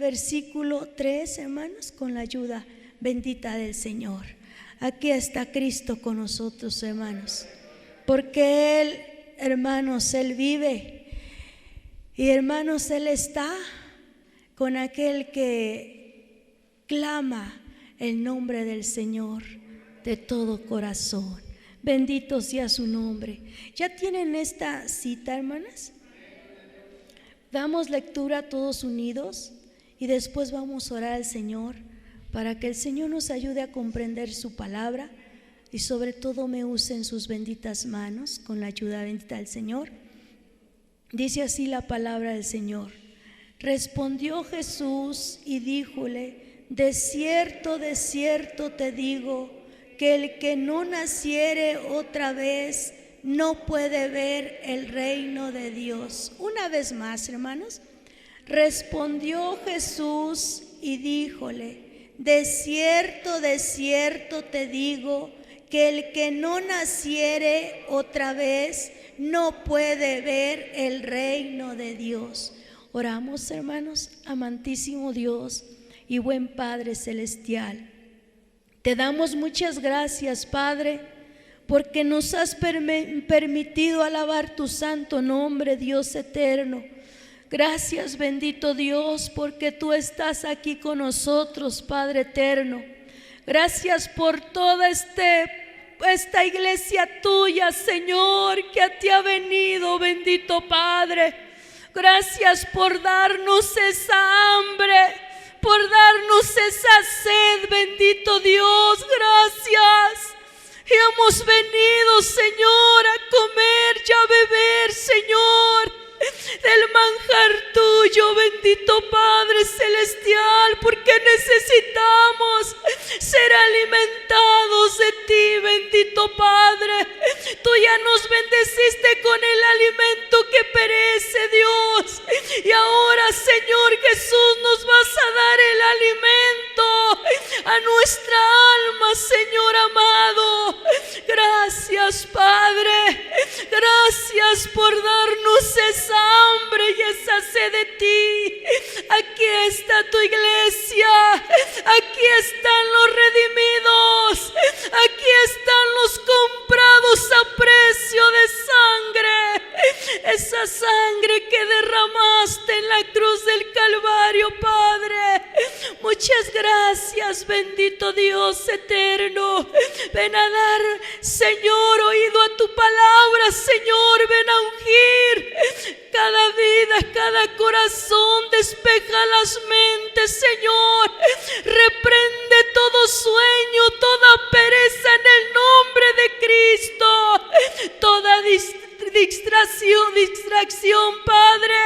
versículo 3, hermanos, con la ayuda bendita del Señor. Aquí está Cristo con nosotros, hermanos, porque Él, hermanos, Él vive. Y hermanos, Él está con aquel que clama el nombre del Señor de todo corazón. Bendito sea su nombre. ¿Ya tienen esta cita, hermanas? Damos lectura todos unidos y después vamos a orar al Señor para que el Señor nos ayude a comprender su palabra y sobre todo me use en sus benditas manos con la ayuda bendita del Señor. Dice así la palabra del Señor: respondió Jesús y díjole: de cierto te digo, que el que no naciere otra vez no puede ver el reino de Dios. Una vez más, hermanos, respondió Jesús y díjole: de cierto te digo, que el que no naciere otra vez no puede ver el reino de Dios. Oramos, hermanos. Amantísimo Dios y buen Padre celestial, te damos muchas gracias, Padre, porque nos has permitido alabar tu santo nombre, Dios eterno. Gracias, bendito Dios, porque tú estás aquí con nosotros, Padre eterno. Gracias por toda esta iglesia tuya, Señor, que a ti ha venido, bendito Padre. Gracias por darnos esa hambre, por darnos esa sed, bendito Dios. Gracias. Y hemos venido, Señor, a comer y a beber, Señor, del manjar tuyo, bendito Padre celestial, porque necesitamos ser alimentados de ti, bendito Padre. Tú ya nos bendeciste con el alimento que perece, Dios, y ahora, Señor Jesús, nos vas a dar el alimento a nuestra alma, Señor amado. Gracias, Padre. Gracias por darnos esa hambre y esa sed de ti. Aquí está tu iglesia, aquí están los redimidos, aquí están los comprados a precio de sangre, esa sangre que derramaste en la cruz del Calvario, Padre. Muchas gracias, bendito Dios eterno. Ven a dar, Señor, oído a tu palabra, Señor. Ven a ungir cada vida, cada corazón. Despeja las mentes, Señor. Reprende todo sueño, toda pereza en el nombre de Cristo. Toda distracción, Padre,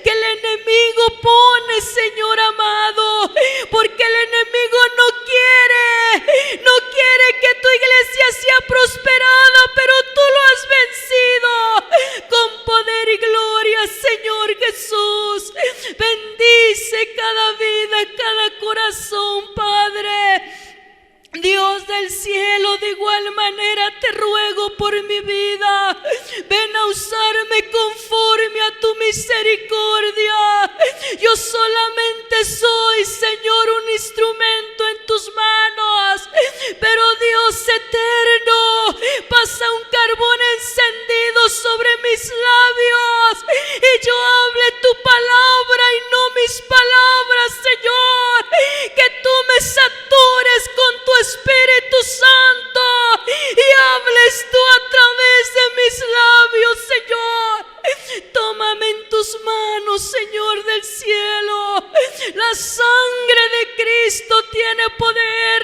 que el enemigo pone, Señor amado, porque el enemigo no quiere que tu iglesia sea prosperada, pero tú lo has vencido con poder y gloria, Señor Jesús. Bendice cada vida, cada corazón, Padre. Dios del cielo, de igual manera te ruego por mi vida. Ven a usarme conforme a tu misericordia. Yo solamente soy, Señor, un instrumento en tus manos, pero Dios eterno, pasa un carbón encendido sobre mis labios y yo hable tu palabra y no mis palabras, Señor. Que tú me satures con tu Espíritu Santo y hables tú a través de mis labios, Señor. Tómame en tus manos, Señor del cielo. La sangre de Cristo tiene poder.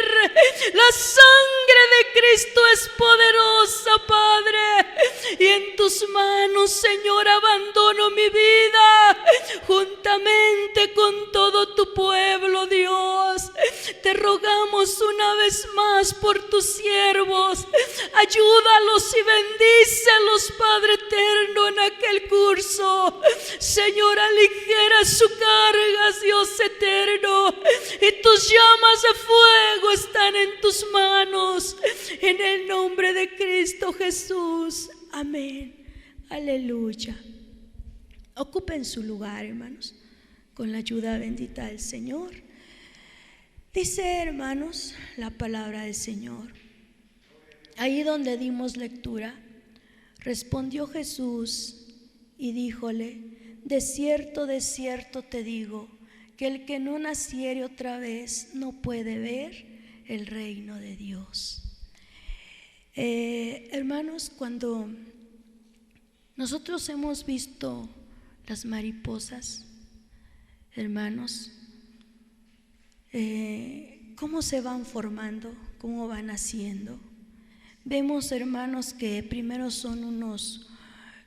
La sangre de Cristo es poderosa, Padre. Y en tus manos, Señor, abandono mi vida juntamente con todo tu pueblo, Dios. Te rogamos una vez más por tus siervos. Ayúdalos y bendícelos, Padre eterno, en aquel curso. Señor, aligera su carga, Dios eterno, y tus llamas de fuego están en tus manos. En el nombre de Cristo Jesús. Amén. Aleluya. Ocupen su lugar, hermanos. con la ayuda bendita del Señor. Dice, hermanos, la palabra del Señor. Ahí donde dimos lectura, respondió Jesús y díjole: de cierto te digo, que el que no naciere otra vez no puede ver el reino de Dios. Hermanos, cuando nosotros hemos visto las mariposas, hermanos, cómo se van formando, cómo van haciendo. Vemos, hermanos, que primero son unos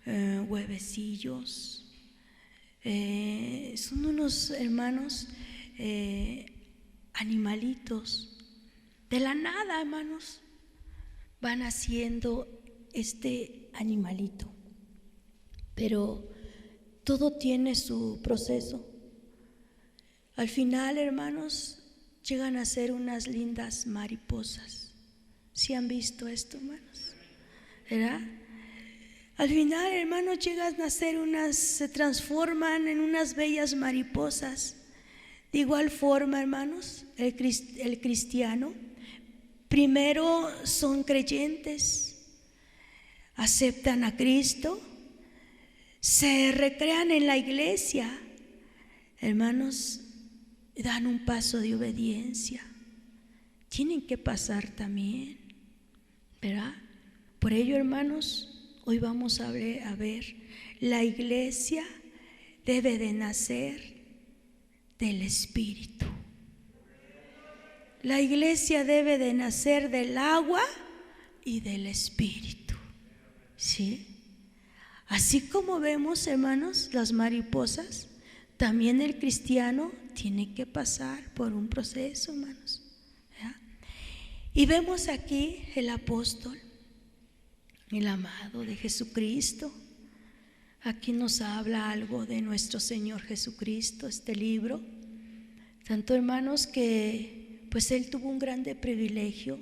huevecillos, son unos, hermanos, animalitos. De la nada, hermanos, van haciendo este animalito. Pero todo tiene su proceso. Al final, hermanos, llegan a ser unas lindas mariposas. ¿Sí han visto esto, hermanos? ¿Verdad? Al final, hermanos, llegan a ser se transforman en unas bellas mariposas. De igual forma, hermanos, el cristiano, primero son creyentes, aceptan a Cristo, se recrean en la iglesia, hermanos, dan un paso de obediencia. Tienen que pasar también, ¿verdad? Por ello, hermanos, hoy vamos a ver, la iglesia debe de nacer del Espíritu. La iglesia debe de nacer del agua y del Espíritu, ¿sí? Así como vemos, hermanos, las mariposas, también el cristiano tiene que pasar por un proceso, hermanos, ¿verdad? Y vemos aquí el apóstol, el amado de Jesucristo. Aquí nos habla algo de nuestro Señor Jesucristo, este libro. Tanto, hermanos, que pues él tuvo un grande privilegio,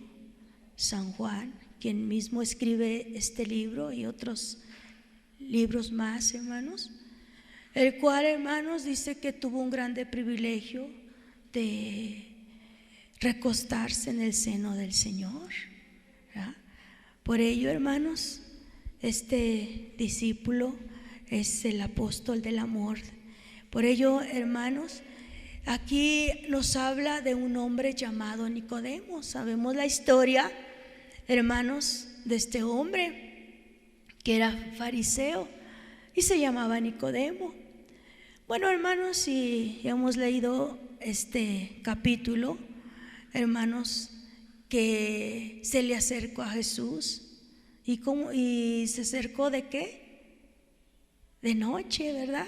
San Juan, quien mismo escribe este libro y otros libros más, hermanos, el cual, hermanos, dice que tuvo un grande privilegio de recostarse en el seno del Señor, ¿verdad? Por ello, hermanos, este discípulo es el apóstol del amor. Por ello, hermanos, aquí nos habla de un hombre llamado Nicodemo. Sabemos la historia, hermanos, de este hombre que era fariseo y se llamaba Nicodemo. Bueno, hermanos, si hemos leído este capítulo, hermanos, que se le acercó a Jesús. ¿Y se acercó de qué? De noche, ¿verdad?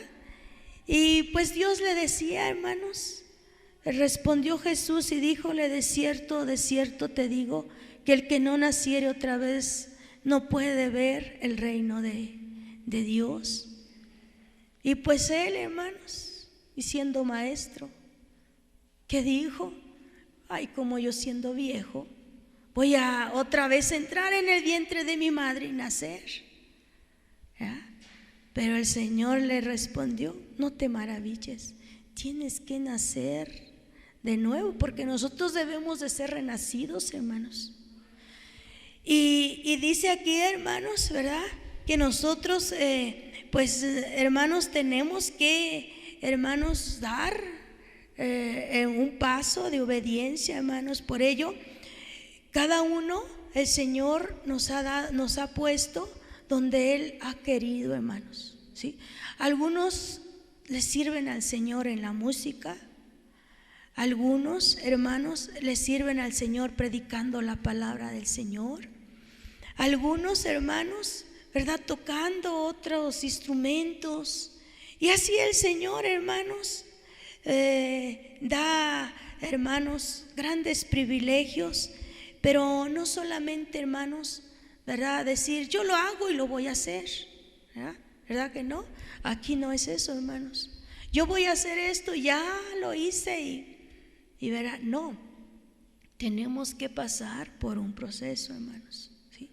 Y pues Dios le decía, hermanos, respondió Jesús y díjole: de cierto te digo, que el que no naciere otra vez no puede ver el reino de Dios. Y pues él, hermanos, y siendo maestro, ¿qué dijo? Ay, como yo siendo viejo, voy a otra vez entrar en el vientre de mi madre y nacer, ¿ya? Pero el Señor le respondió: no te maravilles, tienes que nacer de nuevo, porque nosotros debemos de ser renacidos, hermanos. Y dice aquí, hermanos, ¿verdad? Que nosotros, pues, hermanos, tenemos que, hermanos, dar un paso de obediencia, hermanos. Por ello, cada uno, el Señor nos ha puesto donde Él ha querido, hermanos, ¿sí? Algunos le sirven al Señor en la música. Algunos, hermanos, le sirven al Señor predicando la palabra del Señor. Algunos, hermanos, ¿verdad?, tocando otros instrumentos. Y así el Señor, hermanos, da, hermanos, grandes privilegios. Pero no solamente, hermanos, ¿verdad?, decir yo lo hago y lo voy a hacer, ¿verdad que no? Aquí no es eso, hermanos. Yo voy a hacer esto, ya lo hice y verá, no. Tenemos que pasar por un proceso, hermanos, ¿sí?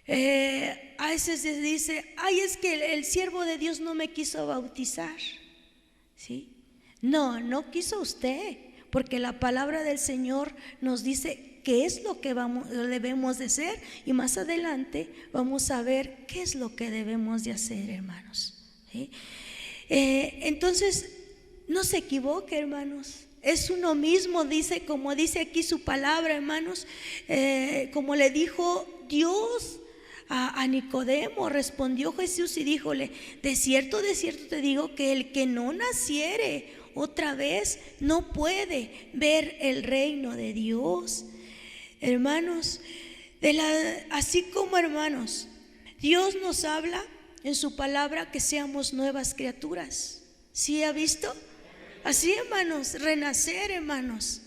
A veces se dice: ay, es que el siervo de Dios no me quiso bautizar, ¿sí? No quiso usted, porque la palabra del Señor nos dice qué es lo que debemos de hacer, y más adelante vamos a ver qué es lo que debemos de hacer, hermanos, ¿sí? Entonces, no se equivoque, hermanos. Es uno mismo, dice, como dice aquí su palabra, hermanos, como le dijo Dios a Nicodemo, respondió Jesús y díjole: de cierto te digo que el que no naciere otra vez no puede ver el reino de Dios. Hermanos, así como, hermanos, Dios nos habla en su palabra que seamos nuevas criaturas. ¿Sí ha visto? Así, hermanos, renacer, hermanos,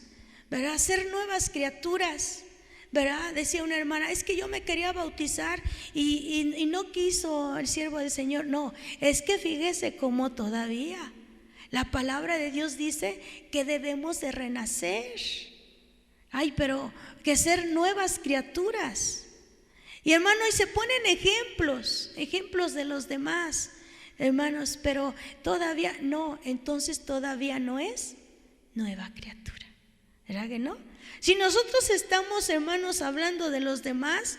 ¿verdad? Ser nuevas criaturas, ¿verdad? Decía una hermana: es que yo me quería bautizar y no quiso el siervo del Señor. No, es que fíjese cómo todavía la palabra de Dios dice que debemos de renacer. Ay, pero que ser nuevas criaturas. Y hermano, y se ponen ejemplos de los demás, hermanos, pero todavía no, entonces todavía no es nueva criatura, ¿verdad que no? Si nosotros estamos, hermanos, hablando de los demás,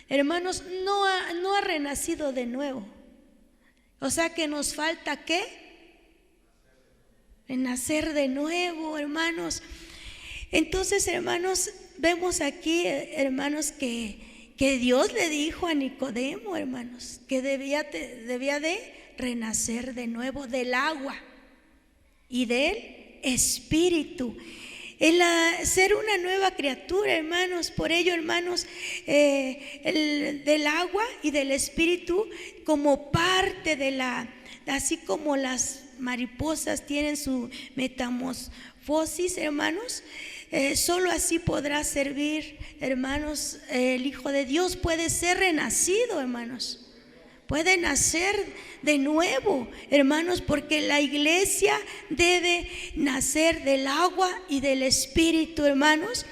hermanos, no ha renacido de nuevo. O sea que nos falta ¿qué? Renacer de nuevo, hermanos. Entonces, hermanos, vemos aquí, hermanos, que Dios le dijo a Nicodemo, hermanos, que debía de renacer de nuevo del agua y del espíritu. El ser una nueva criatura, hermanos. Por ello, hermanos, del agua y del espíritu, como parte de así como las mariposas tienen su metamorfosis, hermanos, solo así podrá servir, hermanos. El Hijo de Dios puede ser renacido, hermanos. Puede nacer de nuevo, hermanos, porque la iglesia debe nacer del agua y del espíritu, hermanos,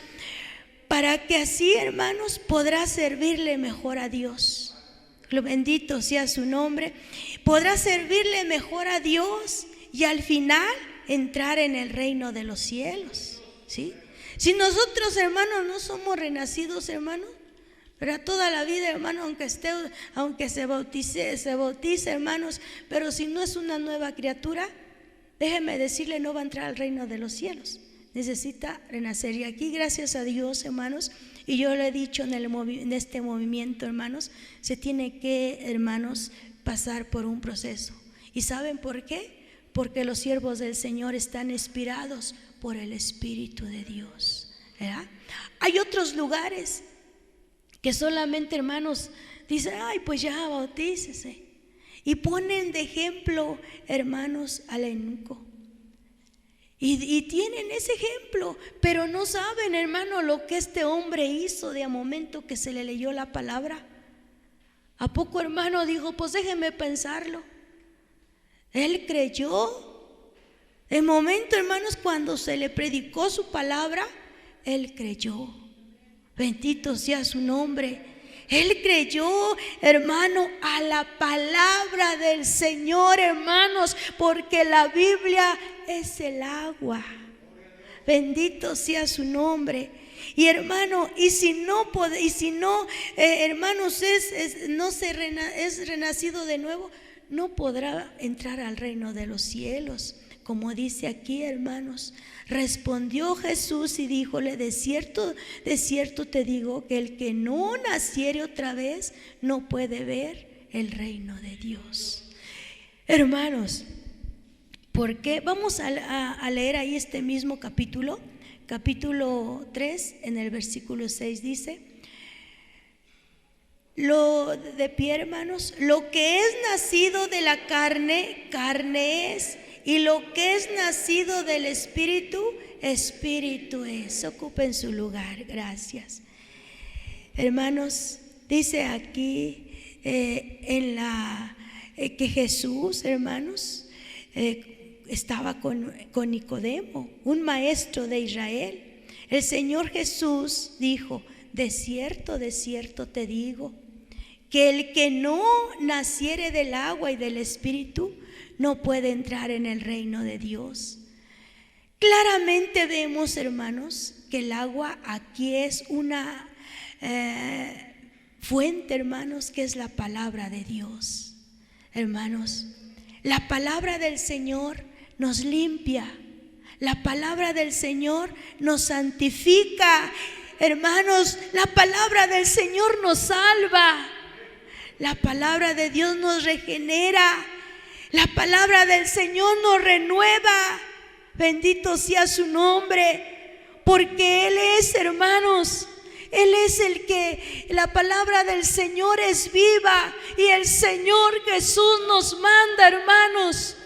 para que así, hermanos, podrá servirle mejor a Dios. Lo bendito sea su nombre. Podrá servirle mejor a Dios y al final entrar en el reino de los cielos, ¿sí? Si nosotros, hermanos, no somos renacidos, hermanos, pero toda la vida, hermano, aunque se bautice, hermanos, pero si no es una nueva criatura, déjeme decirle, no va a entrar al reino de los cielos. Necesita renacer. Y aquí, gracias a Dios, hermanos, y yo le he dicho en este movimiento, hermanos, se tiene que, hermanos, pasar por un proceso. ¿Y saben por qué? Porque los siervos del Señor están inspirados por el Espíritu de Dios, ¿verdad? Hay otros lugares que solamente, hermanos, dicen: ay, pues ya bautícese, y ponen de ejemplo, hermanos, al eunuco, y tienen ese ejemplo, pero no saben, hermano, lo que este hombre hizo de a momento que se le leyó la palabra. ¿A poco, hermano, dijo: pues déjeme pensarlo? Él creyó. De momento, hermanos, cuando se le predicó su palabra, él creyó. Bendito sea su nombre. Él creyó, hermano, a la palabra del Señor, hermanos, porque la Biblia es el agua. Bendito sea su nombre. Y hermano, hermanos, es renacido de nuevo, no podrá entrar al reino de los cielos. Como dice aquí, hermanos, respondió Jesús y díjole: de cierto te digo que el que no naciere otra vez no puede ver el reino de Dios. Hermanos, ¿por qué? Vamos a leer ahí este mismo capítulo 3, en el versículo 6 dice: lo de pie, hermanos, lo que es nacido de la carne, carne es, y lo que es nacido del Espíritu, Espíritu es. Ocupen su lugar, gracias. Hermanos, dice aquí que Jesús, hermanos, estaba con Nicodemo, un maestro de Israel. El Señor Jesús dijo: de cierto te digo que el que no naciere del agua y del Espíritu no puede entrar en el reino de Dios. Claramente vemos, hermanos, que el agua aquí es una fuente, hermanos, que es la palabra de Dios. Hermanos, la palabra del Señor nos limpia, la palabra del Señor nos santifica. Hermanos, la palabra del Señor nos salva, la palabra de Dios nos regenera, la palabra del Señor nos renueva. Bendito sea su nombre, porque Él es, hermanos, Él es el que, la palabra del Señor es viva, y el Señor Jesús nos manda, hermanos,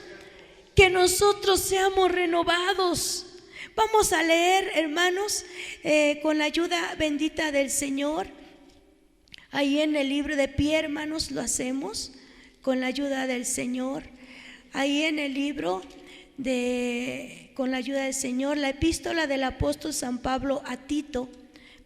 que nosotros seamos renovados. Vamos a leer, hermanos, con la ayuda bendita del Señor. Ahí en el libro de pie, hermanos, lo hacemos con la ayuda del Señor. Ahí en el libro con la ayuda del Señor, la epístola del apóstol San Pablo a Tito,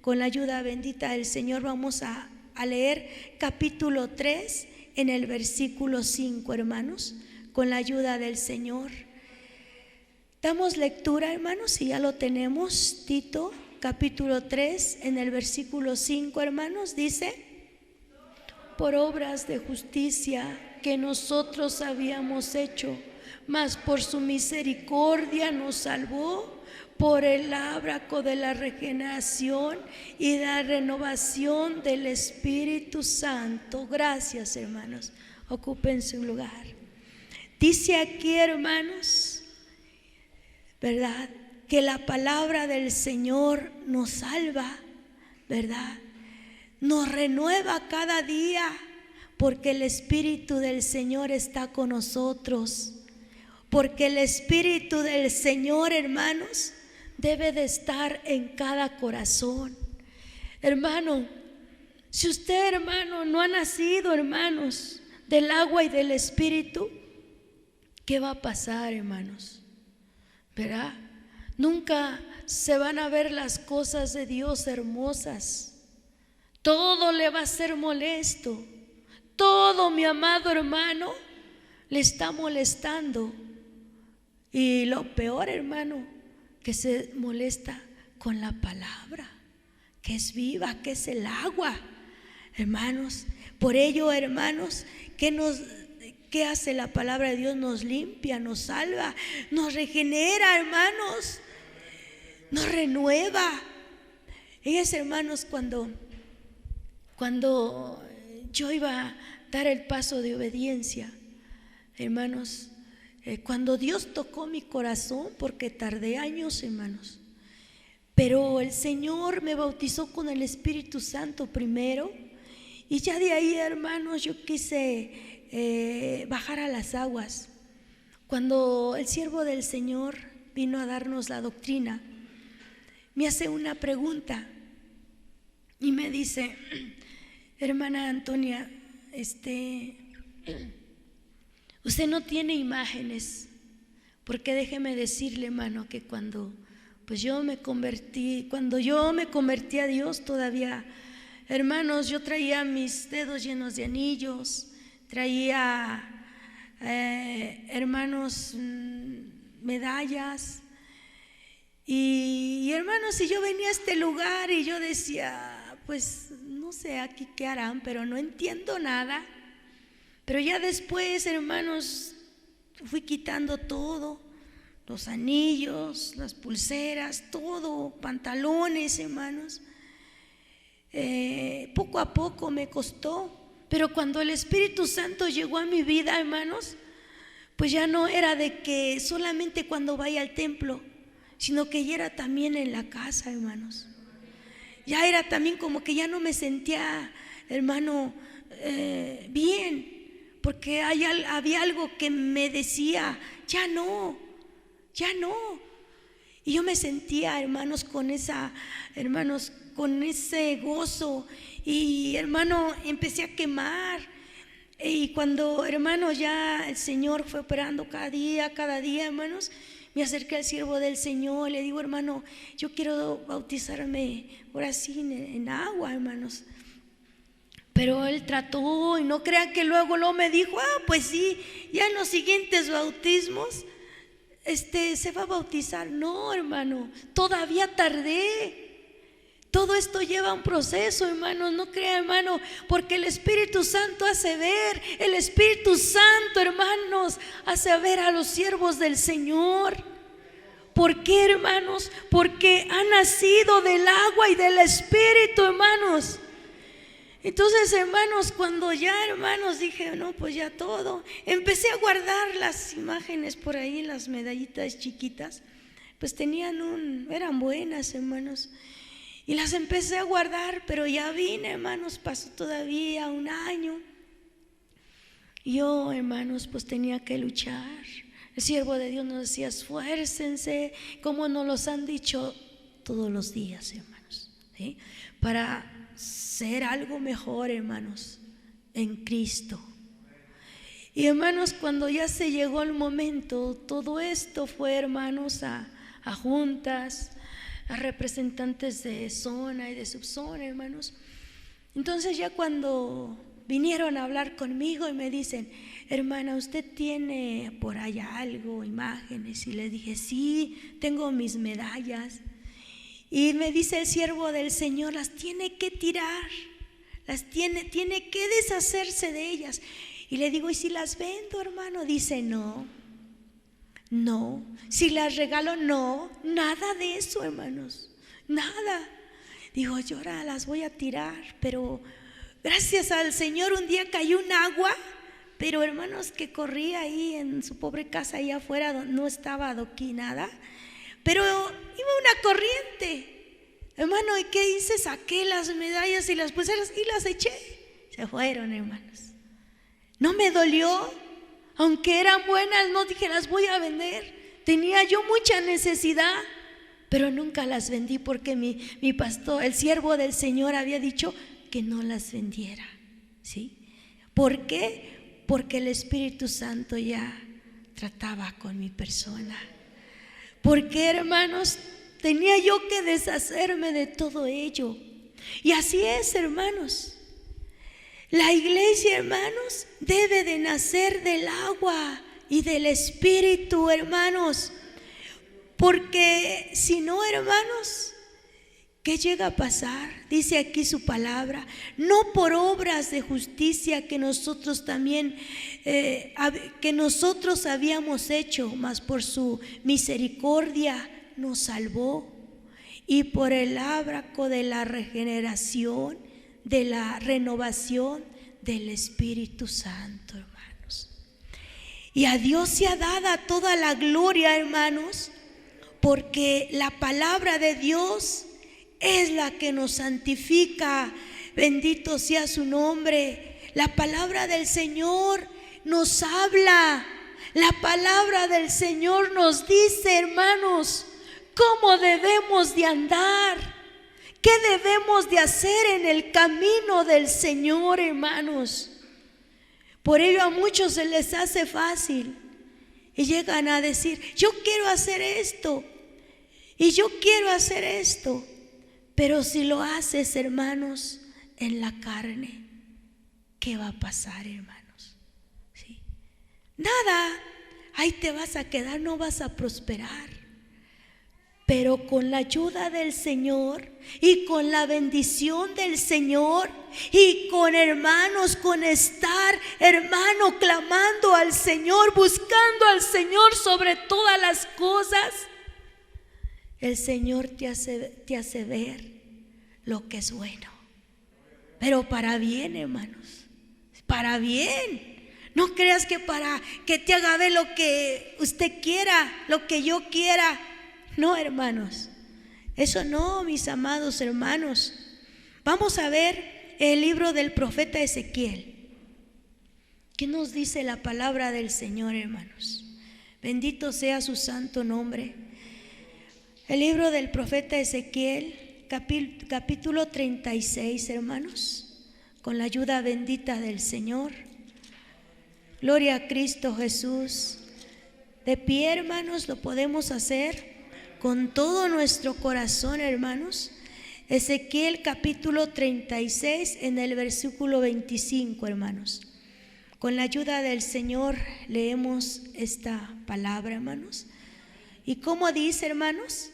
con la ayuda bendita del Señor, vamos a leer capítulo 3 en el versículo 5, hermanos, con la ayuda del Señor. Damos lectura, hermanos, si ya lo tenemos. Tito capítulo 3 en el versículo 5, hermanos, dice: por obras de justicia que nosotros habíamos hecho, mas por su misericordia nos salvó por el ábrago de la regeneración y la renovación del Espíritu Santo. Gracias, hermanos. Ocupen su lugar. Dice aquí, hermanos, ¿verdad?, que la palabra del Señor nos salva, ¿verdad? Nos renueva cada día, porque el Espíritu del Señor está con nosotros. Porque el Espíritu del Señor, hermanos, debe de estar en cada corazón. Hermano, si usted, hermano, no ha nacido, hermanos, del agua y del Espíritu, ¿qué va a pasar, hermanos? ¿Verdad? Nunca se van a ver las cosas de Dios hermosas. Todo le va a ser molesto. Todo, mi amado hermano, le está molestando. Y lo peor, hermano, que se molesta con la palabra, que es viva, que es el agua, hermanos. Por ello, hermanos, ¿qué hace la palabra de Dios? Nos limpia, nos salva, nos regenera, hermanos, nos renueva. Fíjense, hermanos, cuando yo iba a dar el paso de obediencia, hermanos, cuando Dios tocó mi corazón, porque tardé años, hermanos, pero el Señor me bautizó con el Espíritu Santo primero, y ya de ahí, hermanos, yo quise bajar a las aguas. Cuando el siervo del Señor vino a darnos la doctrina, me hace una pregunta y me dice: hermana Antonia, usted no tiene imágenes, porque déjeme decirle, hermano, que cuando yo me convertí a Dios, todavía, hermanos, yo traía mis dedos llenos de anillos, traía, hermanos, medallas. Y hermanos, si yo venía a este lugar y yo decía, pues no sé aquí qué harán, pero no entiendo nada. Pero ya después, hermanos, fui quitando todo, los anillos, las pulseras, todo, pantalones, hermanos. Poco a poco me costó, pero cuando el Espíritu Santo llegó a mi vida, hermanos, pues ya no era de que solamente cuando vaya al templo, sino que ya era también en la casa, hermanos. Ya era también como que ya no me sentía, hermano, bien, porque había algo que me decía, ya no. Y yo me sentía, hermanos, con ese gozo. Y hermano, empecé a quemar. Y cuando, hermano, ya el Señor fue operando cada día, hermanos, me acerqué al siervo del Señor, le digo: hermano, yo quiero bautizarme ahora sí en agua, hermanos. Pero él trató, y no crean que luego me dijo, pues sí, ya en los siguientes bautismos se va a bautizar. No, hermano, todavía tardé. Todo esto lleva un proceso, hermanos. No crea, hermano, porque el Espíritu Santo hace ver. El Espíritu Santo, hermanos, hace ver a los siervos del Señor. ¿Por qué, hermanos? Porque han nacido del agua y del Espíritu, hermanos. Entonces, hermanos, cuando ya, hermanos, dije, no, pues ya todo, empecé a guardar las imágenes por ahí, las medallitas chiquitas. Pues eran buenas, hermanos, y las empecé a guardar. Pero ya vine, hermanos, pasó todavía un año. Yo, hermanos, pues tenía que luchar. El siervo de Dios nos decía, esfuércense, como nos los han dicho todos los días, hermanos, ¿sí? Para ser algo mejor, hermanos, en Cristo. Y hermanos, cuando ya se llegó el momento, todo esto fue, hermanos, a juntas, a representantes de zona y de subzona, hermanos. Entonces ya cuando vinieron a hablar conmigo y me dicen, hermana, ¿usted tiene por allá algo, imágenes? Y le dije, sí, tengo mis medallas. Y me dice el siervo del Señor, las tiene que tirar, tiene que deshacerse de ellas. Y le digo, ¿y si las vendo, hermano? Dice, no. Si las regalo, no, nada de eso, hermanos, nada. Digo, yo ahora las voy a tirar. Pero gracias al Señor un día cayó un agua, pero hermanos, que corría ahí en su pobre casa allá afuera, no estaba adoquinada, pero iba una corriente, hermano. ¿Y qué hice? Saqué las medallas y las puse y las eché. Se fueron, hermanos. No me dolió, aunque eran buenas. No dije, las voy a vender. Tenía yo mucha necesidad, pero nunca las vendí, porque mi pastor, el siervo del Señor, había dicho que no las vendiera, ¿sí? ¿Por qué? Porque el Espíritu Santo ya trataba con mi persona. Porque, hermanos, tenía yo que deshacerme de todo ello. Y así es, hermanos. La iglesia, hermanos, debe de nacer del agua y del Espíritu, hermanos. Porque si no, hermanos, ¿qué llega a pasar? Dice aquí su palabra, no por obras de justicia que nosotros también que nosotros habíamos hecho, mas por su misericordia nos salvó, y por el ábrago de la regeneración, de la renovación del Espíritu Santo, hermanos. Y a Dios se ha dada toda la gloria, hermanos, porque la palabra de Dios es la que nos santifica. Bendito sea su nombre. La palabra del Señor nos habla. La palabra del Señor nos dice, hermanos, cómo debemos de andar, qué debemos de hacer en el camino del Señor, hermanos. Por ello a muchos se les hace fácil y llegan a decir, yo quiero hacer esto y yo quiero hacer esto. Pero si lo haces, hermanos, en la carne, ¿qué va a pasar, hermanos? ¿Sí? Nada, ahí te vas a quedar, no vas a prosperar. Pero con la ayuda del Señor y con la bendición del Señor y con, hermanos, con estar, hermano, clamando al Señor, buscando al Señor sobre todas las cosas, el Señor te hace ver lo que es bueno. Pero para bien, hermanos, para bien. No creas que para que te haga ver lo que usted quiera, lo que yo quiera. No, hermanos, eso no, mis amados hermanos. Vamos a ver el libro del profeta Ezequiel. ¿Qué nos dice la palabra del Señor, hermanos? Bendito sea su santo nombre. El libro del profeta Ezequiel, capítulo 36, hermanos, con la ayuda bendita del Señor. Gloria a Cristo Jesús. De pie, hermanos, lo podemos hacer con todo nuestro corazón, hermanos. Ezequiel capítulo 36 en el versículo 25, hermanos. Con la ayuda del Señor leemos esta palabra, hermanos. ¿Y cómo dice, hermanos?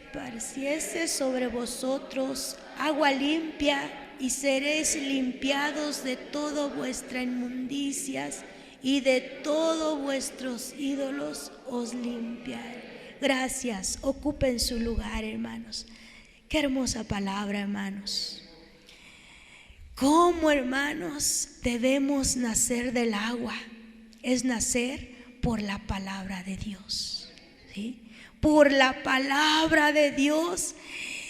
Esparciese sobre vosotros agua limpia y seréis limpiados de todas vuestras inmundicias y de todos vuestros ídolos os limpiaré. Gracias, ocupen su lugar, hermanos. Qué hermosa palabra, hermanos. ¿Cómo, hermanos, debemos nacer del agua? Es nacer por la palabra de Dios, ¿sí? Por la palabra de Dios.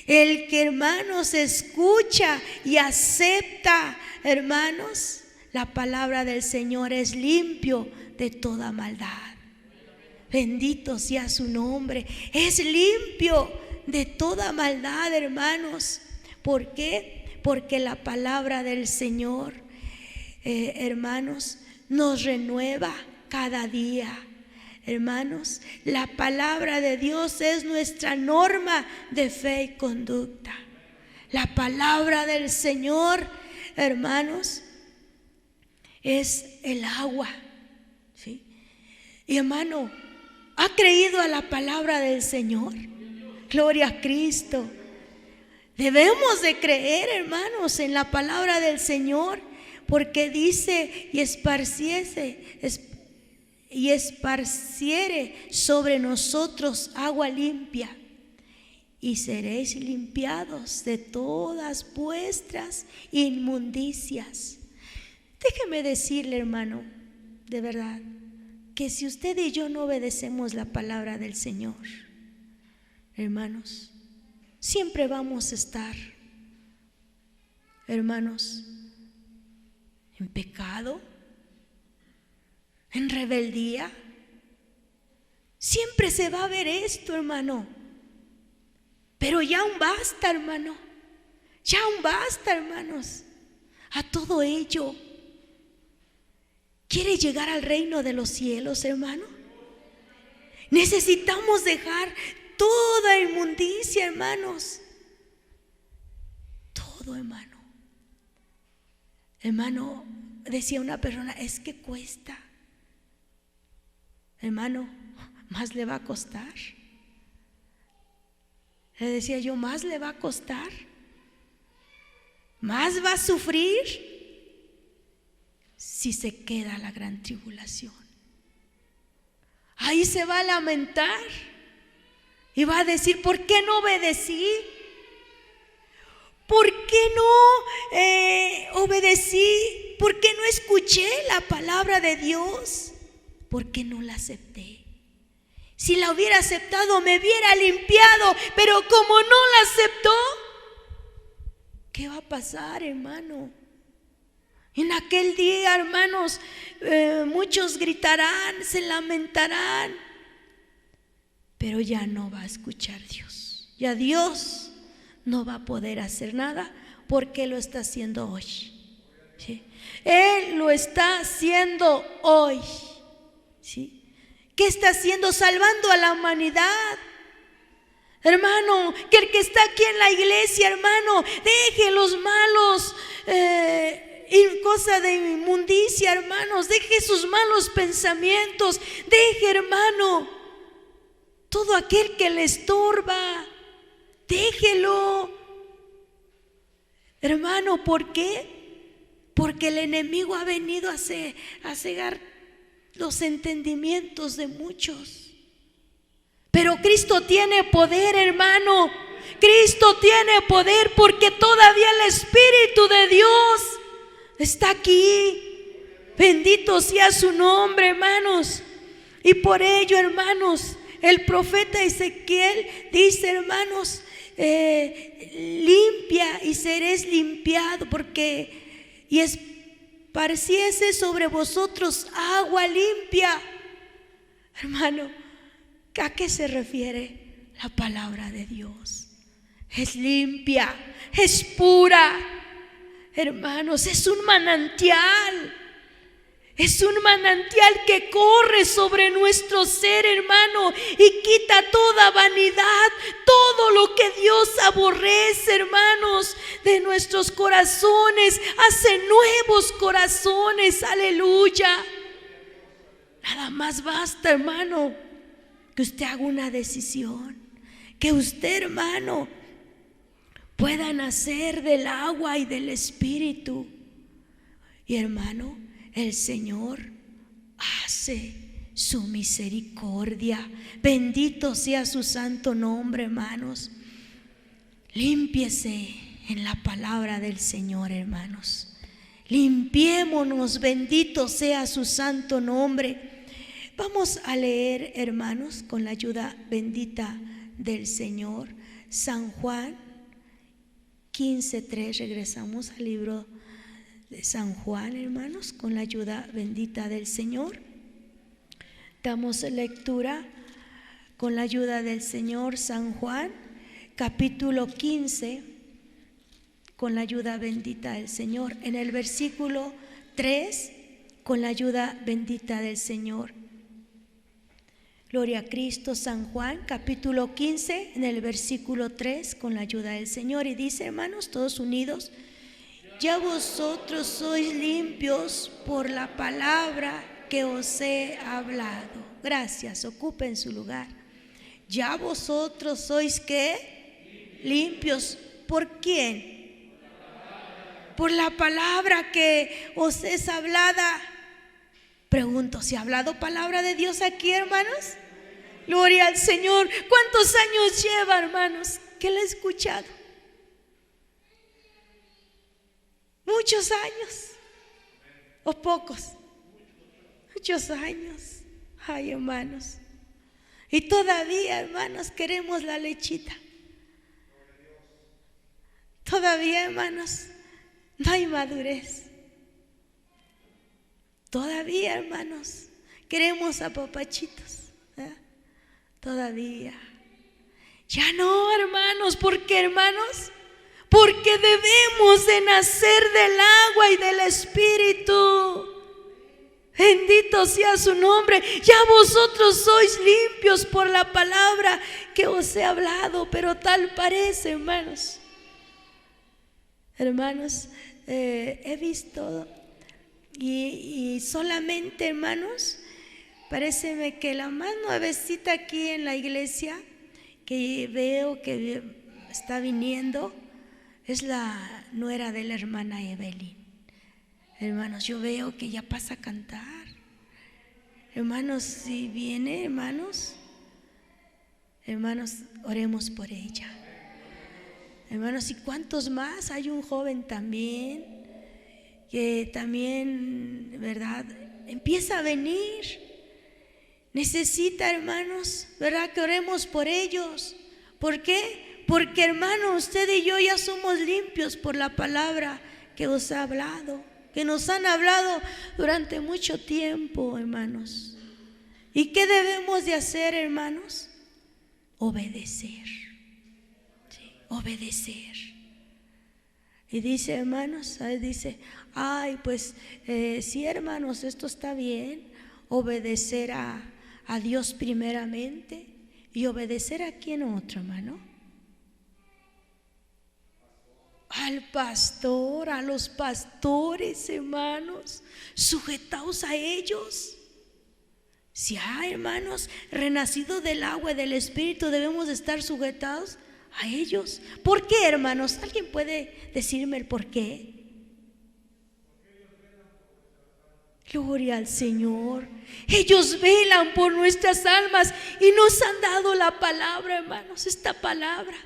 El que, hermanos, escucha y acepta, hermanos, la palabra del Señor es limpio de toda maldad. Bendito sea su nombre. Es limpio de toda maldad, hermanos. ¿Por qué? Porque la palabra del Señor, hermanos, nos renueva cada día. Hermanos, la palabra de Dios es nuestra norma de fe y conducta. La palabra del Señor, hermanos, es el agua, ¿sí? Y hermano, ¿ha creído a la palabra del Señor? Gloria a Cristo. Debemos de creer, hermanos, en la palabra del Señor, porque dice: y esparciere sobre nosotros agua limpia, y seréis limpiados de todas vuestras inmundicias. Déjeme decirle, hermano, de verdad, que si usted y yo no obedecemos la palabra del Señor, hermanos, siempre vamos a estar, hermanos, en pecado, en rebeldía. Siempre se va a ver esto, hermano. Pero ya aún basta, hermano. Ya aún basta, hermanos. A todo ello. ¿Quiere llegar al reino de los cielos, hermano? Necesitamos dejar toda inmundicia, hermanos. Todo, hermano. Hermano, decía una persona: es que cuesta. Hermano, más le va a costar. Le decía yo: más le va a costar, más va a sufrir si se queda la gran tribulación. Ahí se va a lamentar y va a decir: ¿por qué no obedecí? ¿Por qué no obedecí? ¿Por qué no escuché la palabra de Dios? ¿Por qué no la acepté? Si la hubiera aceptado, me hubiera limpiado, pero como no la aceptó, ¿qué va a pasar, hermano? En aquel día, hermanos, muchos gritarán, se lamentarán, pero ya no va a escuchar Dios. Ya Dios no va a poder hacer nada, porque lo está haciendo hoy, ¿sí? Él lo está haciendo hoy, ¿sí? ¿Qué está haciendo? Salvando a la humanidad. Hermano, que el que está aquí en la iglesia, hermano, deje los malos cosa de inmundicia, hermanos. Deje sus malos pensamientos. Deje, hermano, todo aquel que le estorba, déjelo, hermano. ¿Por qué? Porque el enemigo ha venido a cegar los entendimientos de muchos. Pero Cristo tiene poder, hermano. Cristo tiene poder, porque todavía el Espíritu de Dios está aquí. Bendito sea su nombre, hermanos. Y por ello, hermanos, el profeta Ezequiel dice, hermanos, limpia y seréis limpiado, porque y esparciese sobre vosotros agua limpia. Hermano, ¿a qué se refiere la palabra de Dios? Es limpia, es pura, hermanos, es un manantial, Es un manantial que corre sobre nuestro ser, hermano, y quita toda vanidad, todo lo que Dios aborrece, hermanos, de nuestros corazones. Hace nuevos corazones, aleluya. Nada más basta, hermano, que usted haga una decisión, que usted, hermano, pueda nacer del agua y del Espíritu. Y hermano, el Señor hace su misericordia. Bendito sea su santo nombre, hermanos. Límpiese en la palabra del Señor, hermanos. Limpiémonos, bendito sea su santo nombre. Vamos a leer, hermanos, con la ayuda bendita del Señor, San Juan 15:3. Regresamos al libro de San Juan, hermanos, con la ayuda bendita del Señor. Damos lectura con la ayuda del Señor. San Juan capítulo 15, con la ayuda bendita del Señor. En el versículo 3, con la ayuda bendita del Señor. Gloria a Cristo. San Juan capítulo 15, en el versículo 3, con la ayuda del Señor. Y dice, hermanos, todos unidos: ya vosotros sois limpios por la palabra que os he hablado. Gracias, ocupen su lugar. Ya vosotros sois ¿qué? Limpios. ¿Por quién? Por la palabra que os es hablada. Pregunto, ¿se ha hablado palabra de Dios aquí, hermanos? Gloria al Señor. ¿Cuántos años lleva, hermanos, que la he escuchado? Muchos años o pocos. Muchos años. Ay, hermanos. Y todavía, hermanos, queremos la lechita. Todavía, hermanos, no hay madurez. Todavía, hermanos, queremos apapachitos, ¿eh? Todavía. Ya no, hermanos. ¿Por qué, hermanos? Porque debemos de nacer del agua y del Espíritu. Bendito sea su nombre. Ya vosotros sois limpios por la palabra que os he hablado. Pero tal parece, hermanos. Hermanos, he visto y solamente, hermanos, paréceme que la más nuevecita aquí en la iglesia que veo que está viniendo es la nuera de la hermana Evelyn. Hermanos, yo veo que ya pasa a cantar. Hermanos, si viene, hermanos, oremos por ella. Hermanos, ¿y cuántos más? Hay un joven también que también, ¿verdad?, empieza a venir. Necesita, hermanos, ¿verdad?, que oremos por ellos. ¿Por qué? Porque, hermano, usted y yo ya somos limpios por la palabra que os ha hablado, que nos han hablado durante mucho tiempo, hermanos. ¿Y qué debemos de hacer, hermanos? Obedecer. Sí, obedecer. Y dice, hermanos, dice, ay, pues sí, hermanos, esto está bien, obedecer a Dios primeramente y obedecer a quién otro, hermano. Al pastor, a los pastores, hermanos, sujetaos a ellos. Si hay, hermanos, renacido del agua y del Espíritu, debemos estar sujetados a ellos. ¿Por qué, hermanos? ¿Alguien puede decirme el por qué? Gloria al Señor. Ellos velan por nuestras almas y nos han dado la palabra, hermanos, esta palabra.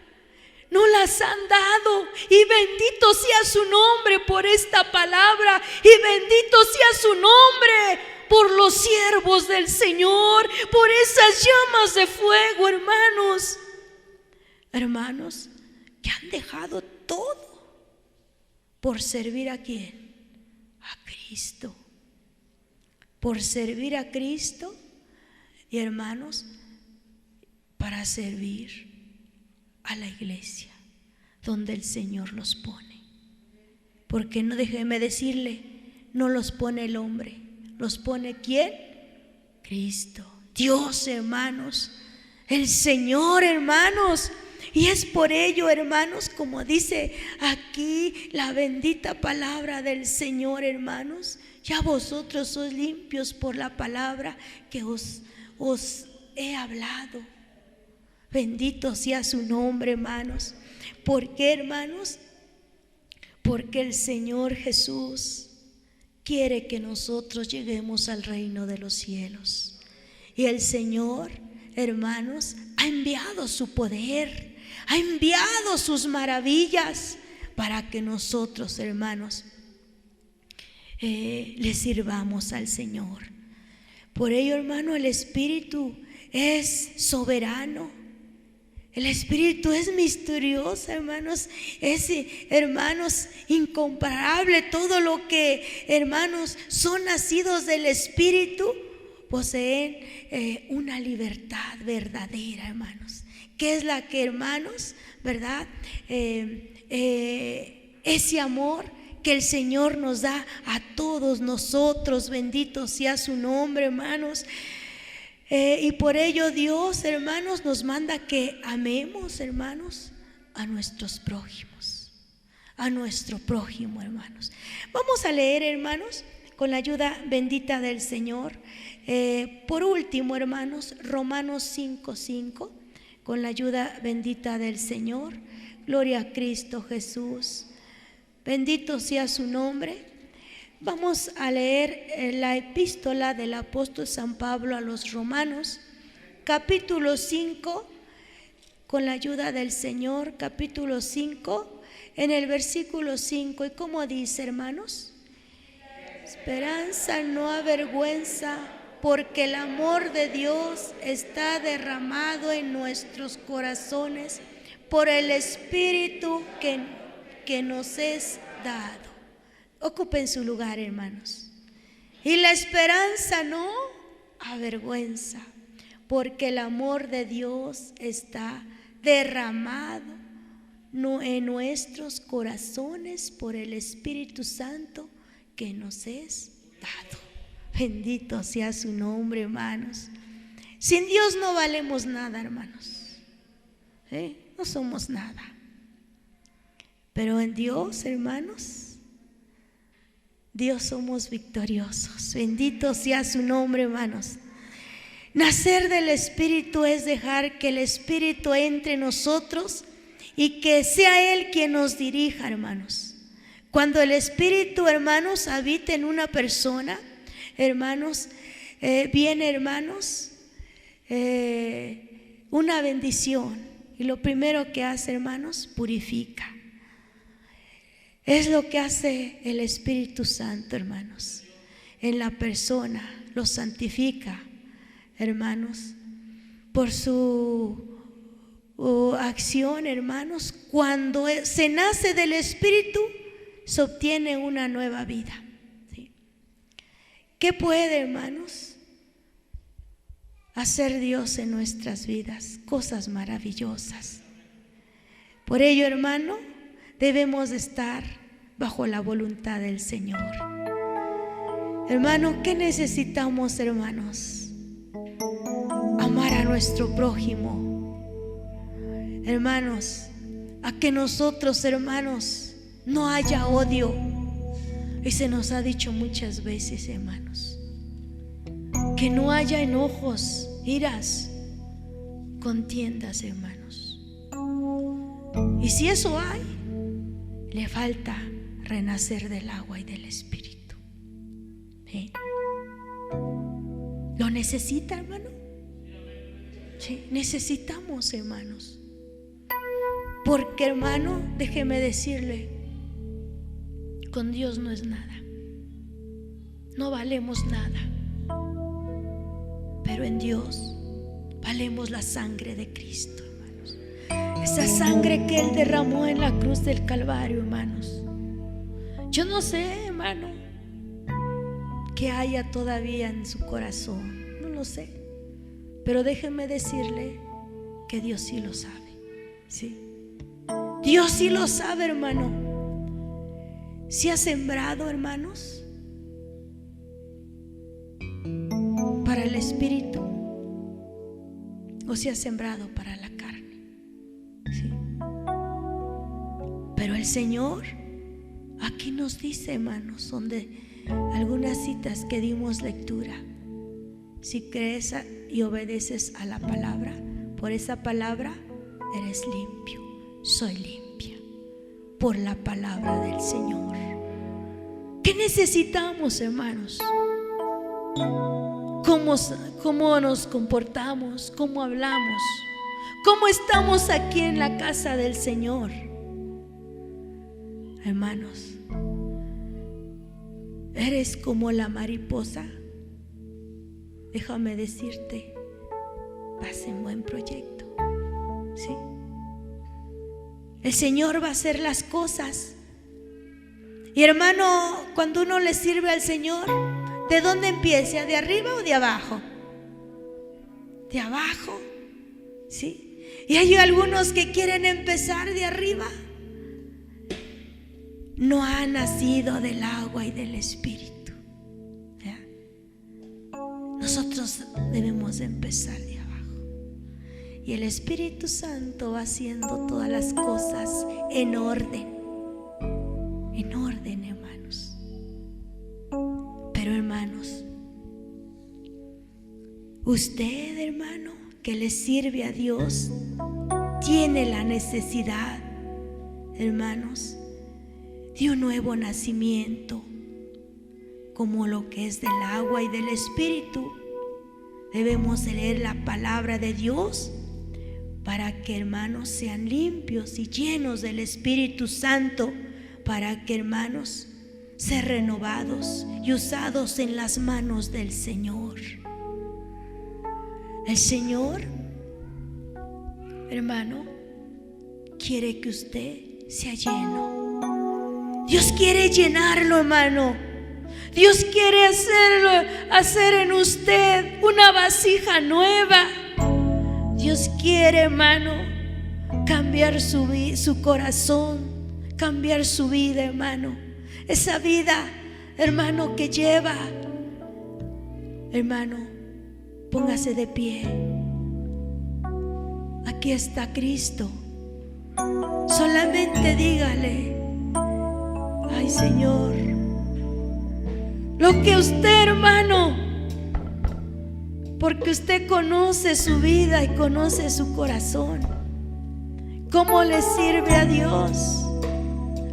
No las han dado, y bendito sea su nombre por esta palabra, y bendito sea su nombre por los siervos del Señor, por esas llamas de fuego, hermanos. Hermanos, que han dejado todo por servir a quién? A Cristo. Por servir a Cristo, y hermanos, para servir a la iglesia donde el Señor los pone. Porque no, déjeme decirle, no los pone el hombre, ¿Los pone quién? Cristo, Dios, hermanos, el Señor, hermanos. Y es por ello, hermanos, como dice aquí la bendita palabra del Señor, hermanos, ya vosotros sois limpios por la palabra que os he hablado. Bendito sea su nombre, hermanos. ¿Por qué, hermanos? Porque el Señor Jesús quiere que nosotros lleguemos al reino de los cielos. Y el Señor, hermanos, ha enviado su poder, ha enviado sus maravillas para que nosotros, hermanos, le sirvamos al Señor. Por ello, hermano, el Espíritu es soberano. El Espíritu es misterioso, hermanos. Es, hermanos, incomparable. Todo lo que, hermanos, son nacidos del Espíritu poseen una libertad verdadera, hermanos. ¿Qué es la que, hermanos, verdad? Ese amor que el Señor nos da a todos nosotros. Bendito sea su nombre, hermanos. Y por ello Dios, hermanos, nos manda que amemos, hermanos, a nuestros prójimos, a nuestro prójimo, hermanos. Vamos a leer, hermanos, con la ayuda bendita del Señor. Por último, hermanos, Romanos 5:5, con la ayuda bendita del Señor. Gloria a Cristo Jesús. Bendito sea su nombre. Vamos a leer la epístola del apóstol San Pablo a los Romanos, capítulo 5, con la ayuda del Señor, capítulo 5, en el versículo 5. ¿Y cómo dice, hermanos? Esperanza no avergüenza, porque el amor de Dios está derramado en nuestros corazones por el Espíritu que nos es dado. Ocupen su lugar, hermanos. Y la esperanza no avergüenza, porque el amor de Dios está derramado en nuestros corazones por el Espíritu Santo que nos es dado. Bendito sea su nombre, hermanos. Sin Dios no valemos nada, hermanos. No somos nada. Pero en Dios, hermanos, Dios somos victoriosos. Bendito sea su nombre, hermanos. Nacer del Espíritu es dejar que el Espíritu entre en nosotros y que sea Él quien nos dirija, hermanos. Cuando el Espíritu, hermanos, habita en una persona, hermanos, viene, hermanos, una bendición. Y lo primero que hace, hermanos, purifica. Es lo que hace el Espíritu Santo, hermanos, en la persona. Lo santifica, hermanos, por su acción, hermanos. Cuando se nace del Espíritu, se obtiene una nueva vida. ¿Sí? ¿Qué puede, hermanos, hacer Dios en nuestras vidas? Cosas maravillosas. Por ello, hermano, debemos de estar bajo la voluntad del Señor. Hermano, ¿qué necesitamos, hermanos? Amar a nuestro prójimo. Hermanos, a que nosotros, hermanos, no haya odio. Y se nos ha dicho muchas veces, hermanos, que no haya enojos, iras, contiendas, hermanos. Y si eso hay, le falta renacer del agua y del Espíritu. ¿Sí? ¿Lo necesita, hermano? Sí, necesitamos, hermanos. Porque, hermano, déjeme decirle, con Dios no es nada. No valemos nada. Pero en Dios valemos la sangre de Cristo. Esa sangre que Él derramó en la cruz del Calvario, hermanos. Yo no sé, hermano, que haya todavía en su corazón. No lo sé. Pero déjenme decirle que Dios sí lo sabe. Sí. Dios sí lo sabe, hermano. Si ha sembrado, hermanos, para el espíritu o se ha sembrado para la carne. ¿Sí? Pero el Señor aquí nos dice, hermanos, son de algunas citas que dimos lectura. Si crees y obedeces a la palabra, por esa palabra eres limpio. Soy limpia por la palabra del Señor. ¿Qué necesitamos, hermanos? ¿Cómo nos comportamos? ¿Cómo hablamos? ¿Cómo estamos aquí en la casa del Señor? Hermanos, eres como la mariposa. Déjame decirte, vas en buen proyecto, ¿sí? El Señor va a hacer las cosas. Y hermano, cuando uno le sirve al Señor, ¿de dónde empieza? ¿De arriba o de abajo? De abajo, ¿sí? Y hay algunos que quieren empezar de arriba. No ha nacido del agua y del Espíritu, ¿ya? Nosotros debemos empezar de abajo. Y el Espíritu Santo va haciendo todas las cosas en orden. En orden, hermanos. Pero hermanos, usted, hermano, que le sirve a Dios, tiene la necesidad, hermanos, de un nuevo nacimiento, como lo que es del agua y del Espíritu. Debemos leer la palabra de Dios para que, hermanos, sean limpios y llenos del Espíritu Santo, para que, hermanos, sean renovados y usados en las manos del Señor. El Señor, hermano, quiere que usted sea lleno. Dios quiere llenarlo, hermano. Dios quiere hacer en usted una vasija nueva. Dios quiere, hermano, cambiar su corazón, cambiar su vida, hermano. Esa vida, hermano, que lleva. Hermano, póngase de pie. Aquí está Cristo. Solamente dígale: ay, Señor, lo que usted, hermano, porque usted conoce su vida y conoce su corazón, cómo le sirve a Dios,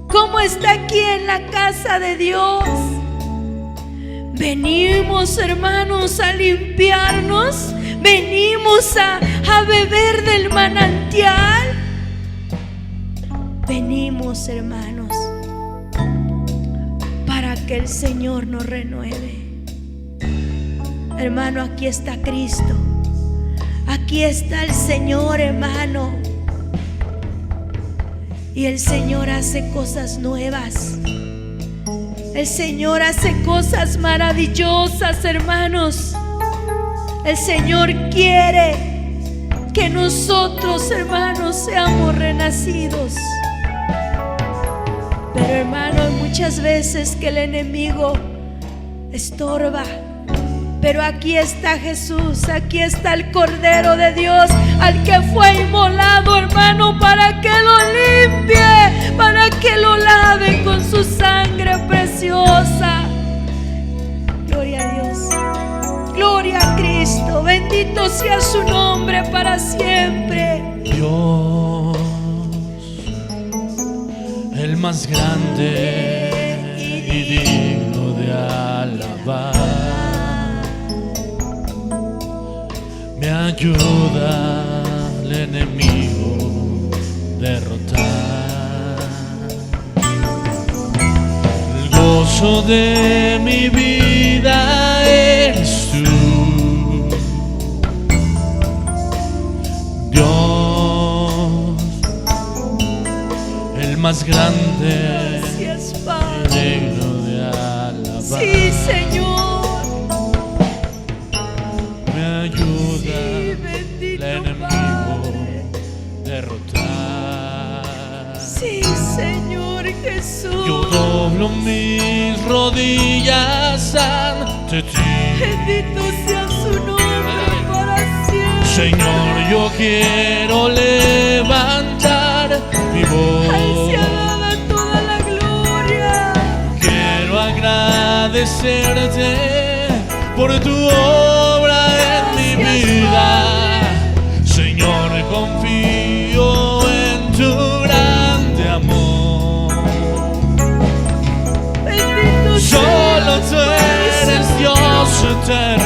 cómo está aquí en la casa de Dios. Venimos, hermanos, a limpiarnos, venimos a beber del manantial. Venimos, hermanos, para que el Señor nos renueve. Hermano, aquí está Cristo, aquí está el Señor, hermano. Y el Señor hace cosas nuevas. El Señor hace cosas maravillosas, hermanos. El Señor quiere que nosotros, hermanos, seamos renacidos. Pero, hermano, hay muchas veces que el enemigo estorba. Pero aquí está Jesús, aquí está el Cordero de Dios, al que fue inmolado, hermano, para que lo limpie, para que lo lave con su sangre preciosa. Gloria a Dios, gloria a Cristo, bendito sea su nombre para siempre. Dios, el más grande y digno de alabar, me ayuda al enemigo derrotar. El gozo de mi vida eres tú, Dios, el más grande y digno de alabar. Sí, Señor. El enemigo derrotar. Sí, Señor Jesús. Yo doblo mis rodillas ante ante ti. Bendito sea su nombre para siempre. Señor, yo quiero levantar mi voz. A Él sea dada toda la gloria. Quiero agradecerte por tu obra en mi vida. Señor, confío en tu grande amor. Bendito Solo tú sea eres Dios eterno.